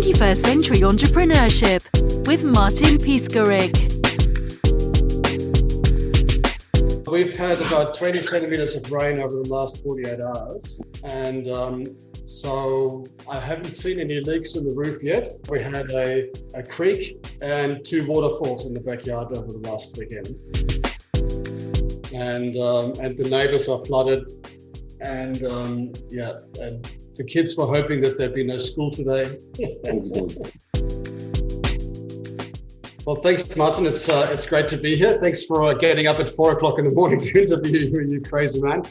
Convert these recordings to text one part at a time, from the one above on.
21st Century Entrepreneurship with Martin Piskarik. We've had about 20 centimeters of rain over the last 48 hours, and so I haven't seen any leaks in the roof yet. We had a creek and two waterfalls in the backyard over the last weekend. And the neighbors are flooded, and and the kids were hoping that there'd be no school today. Well, thanks, Martin. It's great to be here. Thanks for getting up at 4 o'clock in the morning to interview you, crazy man.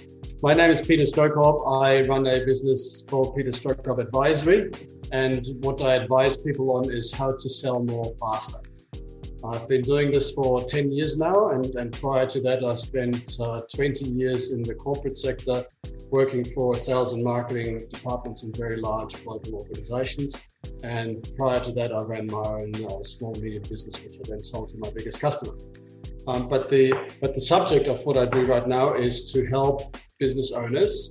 My name is Peter Strohkorb. I run a business called Peter Strohkorb Advisory, and what I advise people on is how to sell more faster. I've been doing this for 10 years now, and prior to that, I spent 20 years in the corporate sector working for sales and marketing departments in very large global organizations. And prior to that, I ran my own small medium business, which I then sold to my biggest customer. But the subject of what I do right now is to help business owners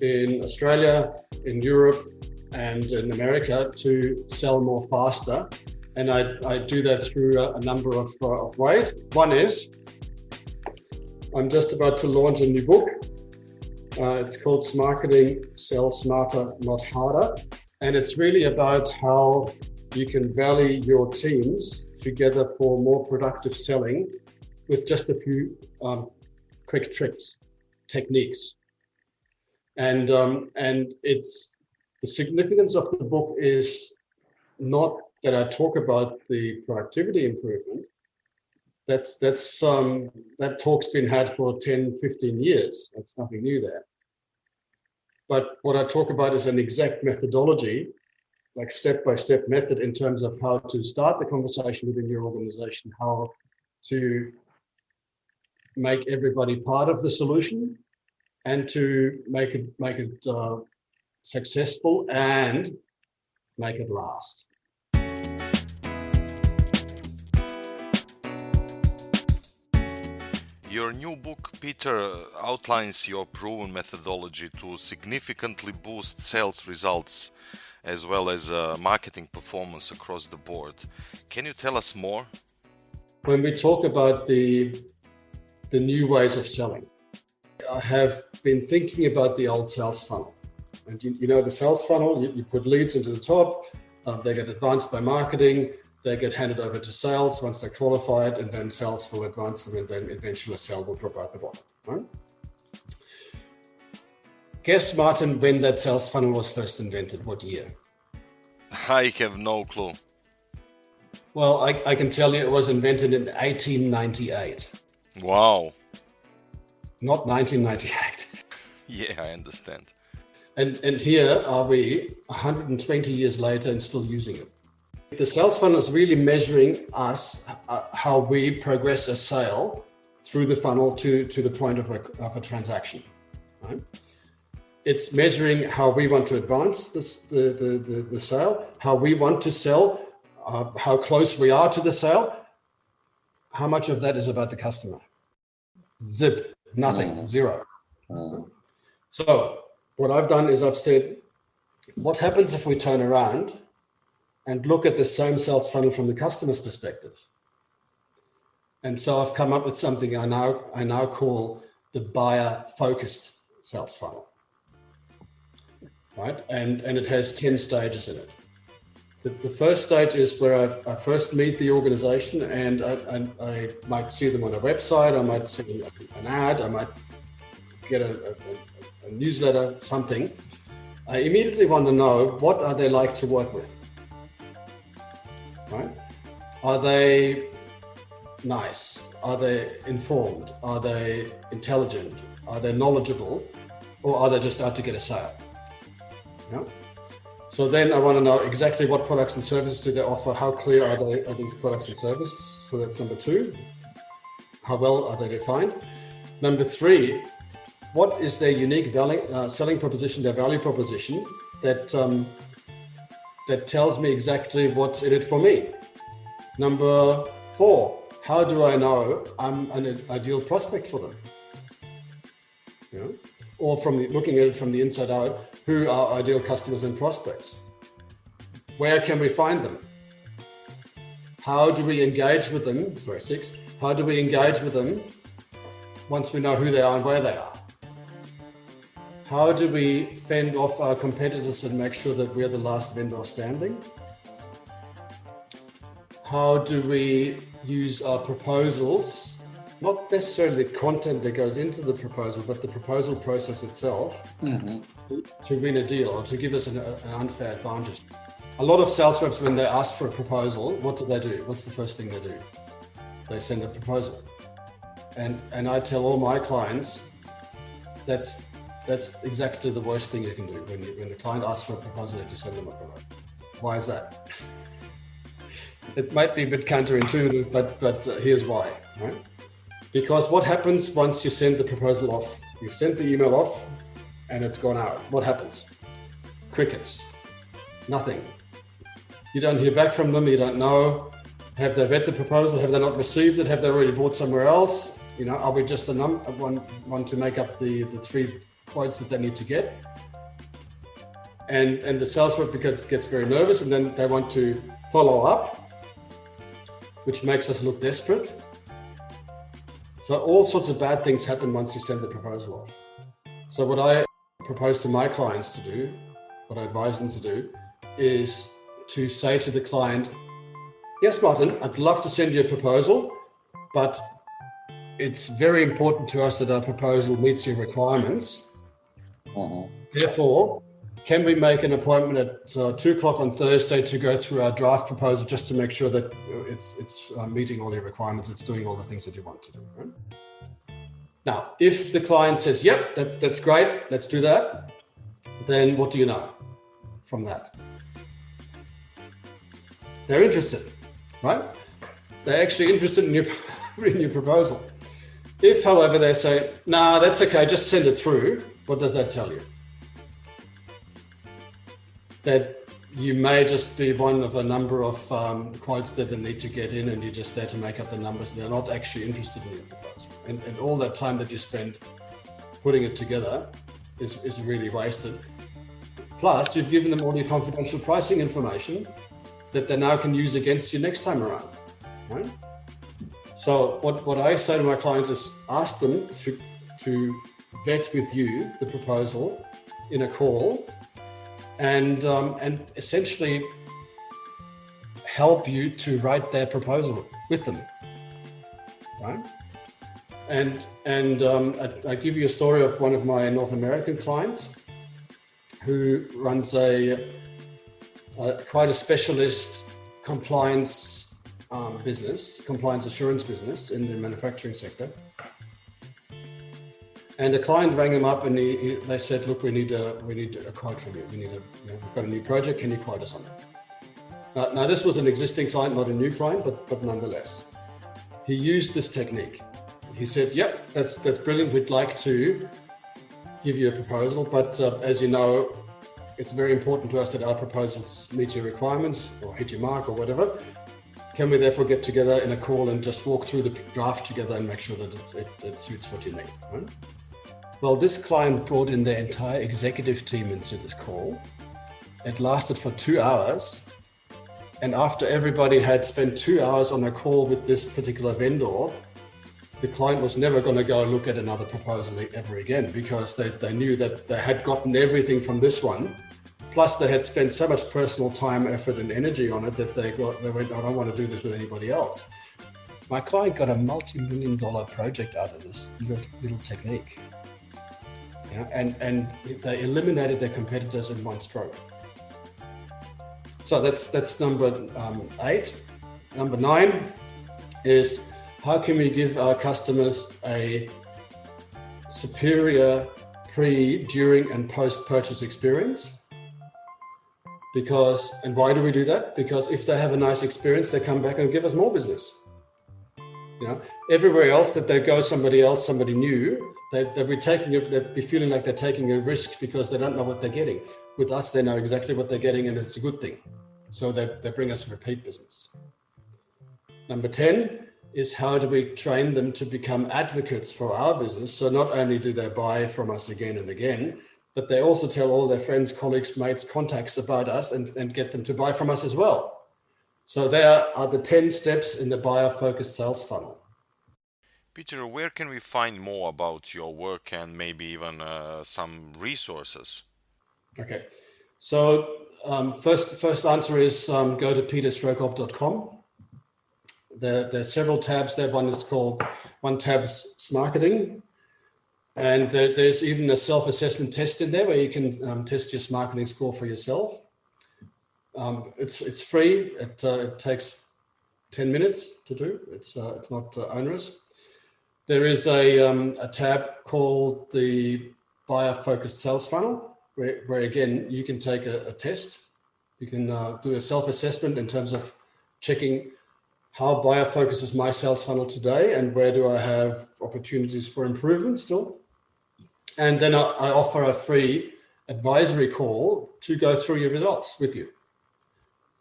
in Australia, in Europe, and in America to sell more faster. And I do that through a number of ways. One is, I'm just about to launch a new book. It's called Smarketing, Sell Smarter, Not Harder. And it's really about how you can rally your teams together for more productive selling with just a few quick tricks, techniques. And it's the significance of the book is not that I talk about the productivity improvement. That talk's been had for 10, 15 years. That's nothing new there. But what I talk about is an exact methodology, like step-by-step method in terms of how to start the conversation within your organization, how to make everybody part of the solution, and to make it successful and make it last. Your new book, Peter, outlines your proven methodology to significantly boost sales results as well as marketing performance across the board. Can you tell us more? When we talk about the new ways of selling, I have been thinking about the old sales funnel. And you know the sales funnel, you put leads into the top, they get advanced by marketing, they get handed over to sales once they're qualified, and then sales will advance them, and then eventually a sale will drop out the bottom. Right? Guess, Martin, when that sales funnel was first invented, what year? I have no clue. Well, I can tell you it was invented in 1898. Wow. Not 1998. Yeah, I understand. And here are we 120 years later and still using it. The sales funnel is really measuring us, how we progress a sale through the funnel to the point of a transaction. Right? It's measuring how we want to advance the sale, how we want to sell, how close we are to the sale. How much of that is about the customer? Zip, nothing, zero. So what I've done is I've said, what happens if we turn around and look at the same sales funnel from the customer's perspective? And so I've come up with something I now call the buyer-focused sales funnel, right? And it has 10 stages in it. The first stage is where I first meet the organization, and I might see them on a website, I might see an ad, I might get a newsletter, something. I immediately want to know, what are they like to work with? Right? Are they nice? Are they informed? Are they intelligent? Are they knowledgeable? Or are they just out to get a sale? Yeah? So then I want to know exactly what products and services do they offer, how clear are these products and services? So that's number 2. How well are they defined? Number 3, what is their unique selling proposition, their value proposition that tells me exactly what's in it for me? Number 4, how do I know I'm an ideal prospect for them? You know? Or looking at it from the inside out, who are ideal customers and prospects? where can we find them? How do we engage with them? 6, how do we engage with them once we know who they are and where they are? How do we fend off our competitors and make sure that we're the last vendor standing? How do we use our proposals, not necessarily the content that goes into the proposal, but the proposal process itself, to win a deal or to give us an unfair advantage? A lot of sales reps, when they ask for a proposal, what do they do? What's the first thing they do? They send a proposal. And I tell all my clients, that's exactly the worst thing you can do. When the client asks for a proposal, you have to send them a proposal. Why is that? It might be a bit counterintuitive, but here's why, right? Because what happens once you send the proposal off? You've sent the email off and it's gone out. What happens? Crickets. Nothing. You don't hear back from them. You don't know. Have they read the proposal? Have they not received it? Have they already bought somewhere else? Are we just one to make up the 3 quotes that they need to get? And the sales rep gets very nervous, and then they want to follow up, which makes us look desperate. So all sorts of bad things happen once you send the proposal off. So what I propose to my clients to do, what I advise them to do, is to say to the client, yes, Martin, I'd love to send you a proposal, but it's very important to us that our proposal meets your requirements. Therefore, can we make an appointment at 2:00 on Thursday to go through our draft proposal just to make sure that it's meeting all your requirements, it's doing all the things that you want to do, right? Now, if the client says, yep, that's great, let's do that, then what do you know from that? They're interested, right? They're actually interested in your proposal. If, however, they say, nah, that's okay, just send it through, what does that tell you? That you may just be one of a number of quotes that they need to get in, and you're just there to make up the numbers. They're not actually interested in your proposal. And all that time that you spend putting it together is really wasted. Plus, you've given them all your confidential pricing information that they now can use against you next time around, right? So what I say to my clients is ask them to vet with you the proposal in a call, and essentially help you to write their proposal with them, right? And I give you a story of one of my North American clients who runs quite a specialist compliance compliance assurance business in the manufacturing sector. And a client rang him up and they said, look, we need a quote from you. We've got a new project. Can you quote us on it? Now this was an existing client, not a new client, but nonetheless, he used this technique. He said, yep, that's brilliant. We'd like to give you a proposal, but as you know, it's very important to us that our proposals meet your requirements or hit your mark or whatever. Can we therefore get together in a call and just walk through the draft together and make sure that it suits what you need, right? Well, this client brought in their entire executive team into this call. It lasted for 2 hours. And after everybody had spent 2 hours on a call with this particular vendor, the client was never going to go look at another proposal ever again, because they knew that they had gotten everything from this one. Plus they had spent so much personal time, effort and energy on it that they went, I don't want to do this with anybody else. My client got a multi-million-dollar project out of this little technique. Yeah, and they eliminated their competitors in one stroke. So that's number 8. Number 9 is, how can we give our customers a superior pre, during and post-purchase experience? And why do we do that? Because if they have a nice experience, they come back and give us more business. Everywhere else that they go, somebody new, they'll be feeling like they're taking a risk because they don't know what they're getting. With us, they know exactly what they're getting, and it's a good thing. So they bring us repeat business. Number 10 is, how do we train them to become advocates for our business? So not only do they buy from us again and again, but they also tell all their friends, colleagues, mates, contacts about us and get them to buy from us as well. So there are the 10 steps in the buyer-focused sales funnel. Peter, where can we find more about your work and maybe even some resources? Okay, so first answer is go to peterstrohkorb.com. There's several tabs there. One tab's Smarketing, and there's even a self-assessment test in there where you can test your Smarketing score for yourself. It's free. It takes 10 minutes to do. It's not onerous. There is a tab called the buyer-focused sales funnel, where again, you can take a test. You can do a self-assessment in terms of checking how buyer focuses my sales funnel today and where do I have opportunities for improvement still. And then I offer a free advisory call to go through your results with you.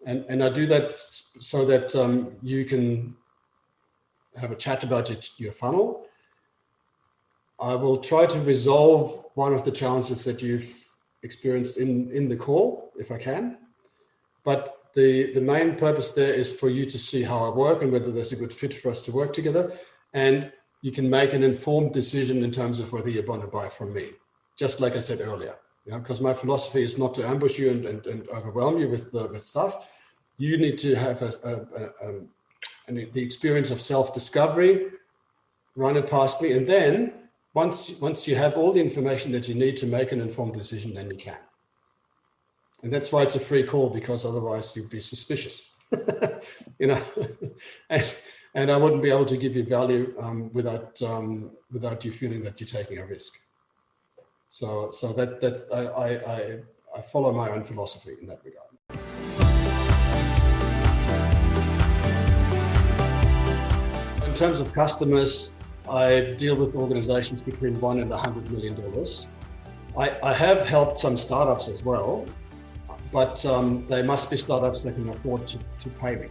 And I do that so that you can have a chat about your funnel. I will try to resolve one of the challenges that you've experienced in the call, if I can. But the main purpose there is for you to see how I work and whether there's a good fit for us to work together. And you can make an informed decision in terms of whether you're going to buy from me, just like I said earlier. Because my philosophy is not to ambush you and overwhelm you with stuff. You need to have the experience of self-discovery, run it past me, and then once you have all the information that you need to make an informed decision, then you can. And that's why it's a free call, because otherwise you'd be suspicious, and I wouldn't be able to give you value without you feeling that you're taking a risk. So I follow my own philosophy in that regard. In terms of customers, I deal with organizations between $1 and $100 million. I have helped some startups as well, but they must be startups that can afford to pay me.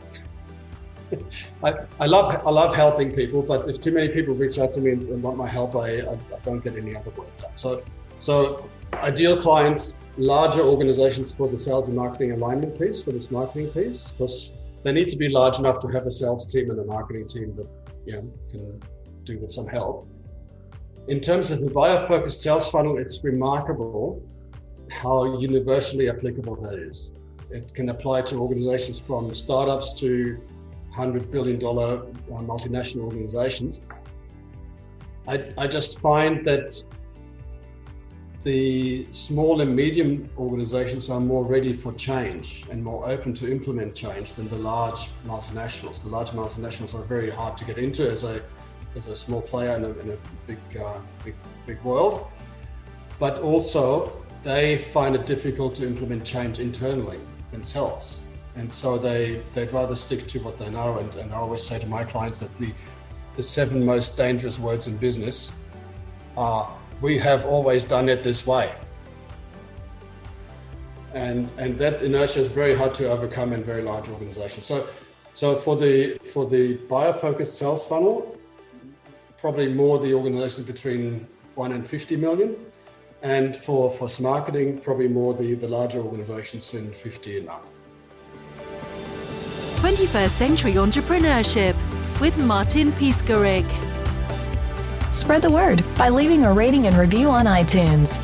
I love helping people, but if too many people reach out to me and want my help, I don't get any other work done. So ideal clients, larger organizations for the sales and marketing alignment piece, for this marketing piece, because they need to be large enough to have a sales team and a marketing team that can do with some help. In terms of the buyer-focused sales funnel, it's remarkable how universally applicable that is. It can apply to organizations from startups to $100 billion multinational organizations. I just find that the small and medium organizations are more ready for change and more open to implement change than the large multinationals. The large multinationals are very hard to get into as a small player in a big world, but also they find it difficult to implement change internally themselves. And so they'd rather stick to what they know. And I always say to my clients that the 7 most dangerous words in business are, we have always done it this way. And that inertia is very hard to overcome in very large organizations. So for the buyer-focused sales funnel, probably more the organizations between 1 and 50 million. And for Smarketing, probably more the larger organizations in 50 and up. 21st Century Entrepreneurship with Martin Piskarik. Spread the word by leaving a rating and review on iTunes.